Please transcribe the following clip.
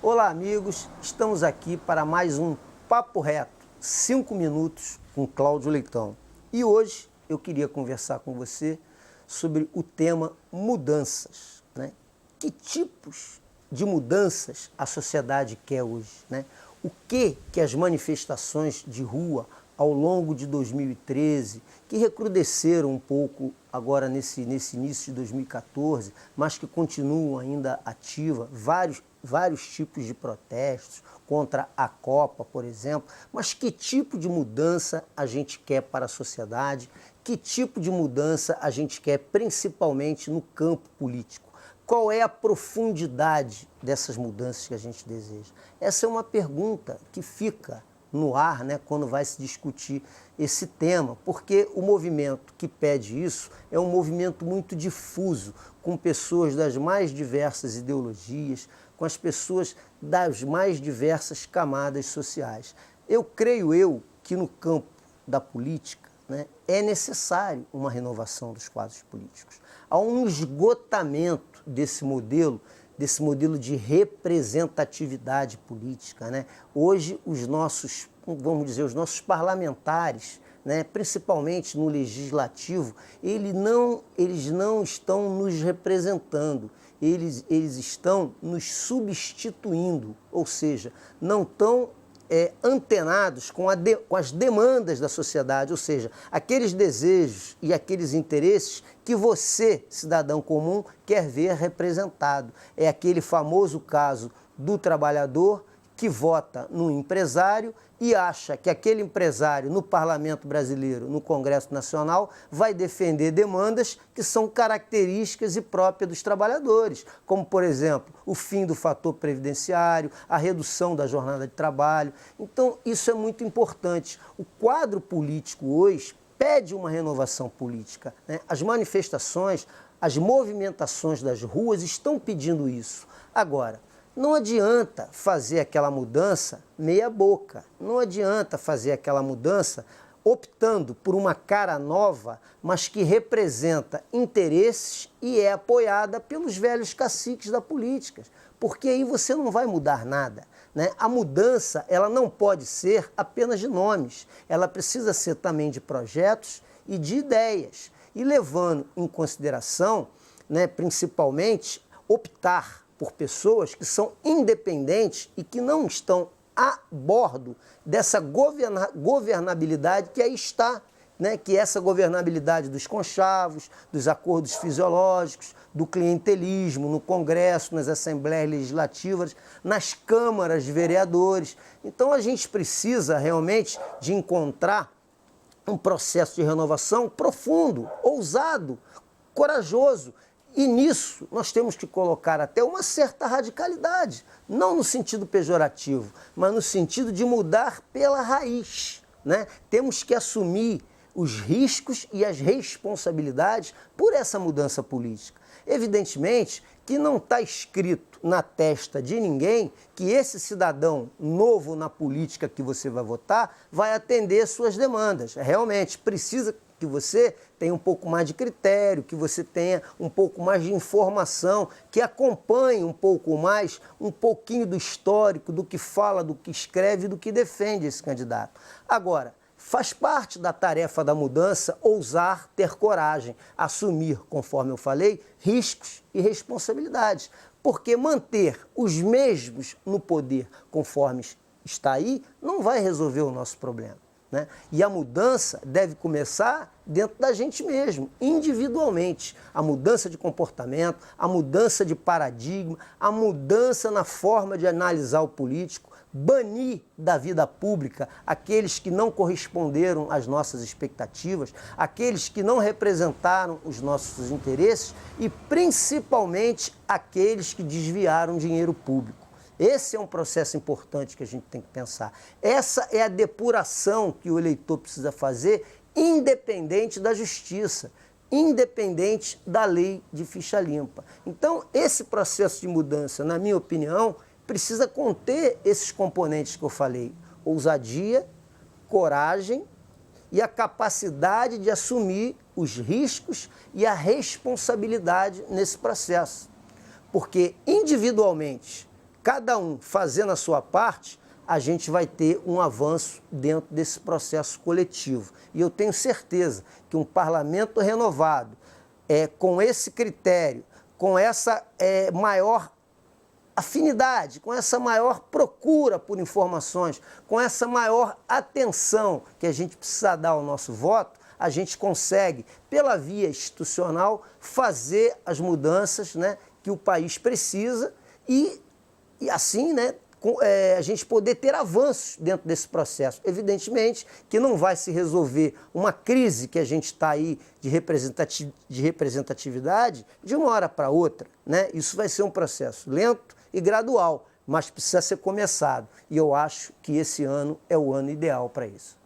Olá, amigos. Estamos aqui para mais um Papo Reto, 5 minutos com Cláudio Leitão. E hoje eu queria conversar com você sobre o tema mudanças, né? Que tipos de mudanças a sociedade quer hoje, né? O que as manifestações de rua ao longo de 2013, que recrudesceram um pouco agora nesse início de 2014, mas que continuam ainda ativa, vários tipos de protestos contra a Copa, por exemplo, mas que tipo de mudança a gente quer para a sociedade, que tipo de mudança a gente quer principalmente no campo político. Qual é a profundidade dessas mudanças que a gente deseja? Essa é uma pergunta que fica no ar, né, quando vai se discutir esse tema, porque o movimento que pede isso é um movimento muito difuso, com pessoas das mais diversas ideologias, com as pessoas das mais diversas camadas sociais. Eu creio que no campo da política, né, é necessário uma renovação dos quadros políticos. Há um esgotamento desse modelo de representatividade política, né? Hoje os nossos parlamentares, né, principalmente no legislativo, eles não estão nos representando, eles estão nos substituindo, ou seja, não estão antenados com as demandas da sociedade, ou seja, aqueles desejos e aqueles interesses que você, cidadão comum, quer ver representado. É aquele famoso caso do trabalhador que vota no empresário e acha que aquele empresário no Parlamento Brasileiro, no Congresso Nacional, vai defender demandas que são características e próprias dos trabalhadores, como, por exemplo, o fim do fator previdenciário, a redução da jornada de trabalho. Então, isso é muito importante. O quadro político hoje pede uma renovação política, né? As manifestações, as movimentações das ruas estão pedindo isso. Agora, não adianta fazer aquela mudança meia boca, não adianta fazer aquela mudança optando por uma cara nova, mas que representa interesses e é apoiada pelos velhos caciques da política, porque aí você não vai mudar nada, né? A mudança, ela não pode ser apenas de nomes, ela precisa ser também de projetos e de ideias, e levando em consideração, né, principalmente, optar por pessoas que são independentes e que não estão a bordo dessa governabilidade que aí está, né? Que é essa governabilidade dos conchavos, dos acordos fisiológicos, do clientelismo no Congresso, nas assembleias legislativas, nas câmaras de vereadores. Então a gente precisa realmente de encontrar um processo de renovação profundo, ousado, corajoso. E nisso nós temos que colocar até uma certa radicalidade, não no sentido pejorativo, mas no sentido de mudar pela raiz, né? Temos que assumir os riscos e as responsabilidades por essa mudança política. Evidentemente que não está escrito na testa de ninguém que esse cidadão novo na política que você vai votar vai atender suas demandas. Realmente precisa que você tenha um pouco mais de critério, que você tenha um pouco mais de informação, que acompanhe um pouco mais, um pouquinho do histórico, do que fala, do que escreve, do que defende esse candidato. Agora, faz parte da tarefa da mudança ousar, ter coragem, assumir, conforme eu falei, riscos e responsabilidades, porque manter os mesmos no poder conforme está aí não vai resolver o nosso problema, né? E a mudança deve começar dentro da gente mesmo, individualmente. A mudança de comportamento, a mudança de paradigma, a mudança na forma de analisar o político, banir da vida pública aqueles que não corresponderam às nossas expectativas, aqueles que não representaram os nossos interesses e, principalmente, aqueles que desviaram dinheiro público. Esse é um processo importante que a gente tem que pensar. Essa é a depuração que o eleitor precisa fazer, independente da justiça, independente da lei de ficha limpa. Então, esse processo de mudança, na minha opinião, precisa conter esses componentes que eu falei: ousadia, coragem e a capacidade de assumir os riscos e a responsabilidade nesse processo. Porque, individualmente, cada um fazendo a sua parte, a gente vai ter um avanço dentro desse processo coletivo. E eu tenho certeza que um parlamento renovado, com esse critério, com essa maior afinidade, com essa maior procura por informações, com essa maior atenção que a gente precisa dar ao nosso voto, a gente consegue, pela via institucional, fazer as mudanças, né, que o país precisa e assim, né, a gente poder ter avanços dentro desse processo. Evidentemente que não vai se resolver uma crise que a gente está aí de representatividade de uma hora para outra, né? Isso vai ser um processo lento e gradual, mas precisa ser começado. E eu acho que esse ano é o ano ideal para isso.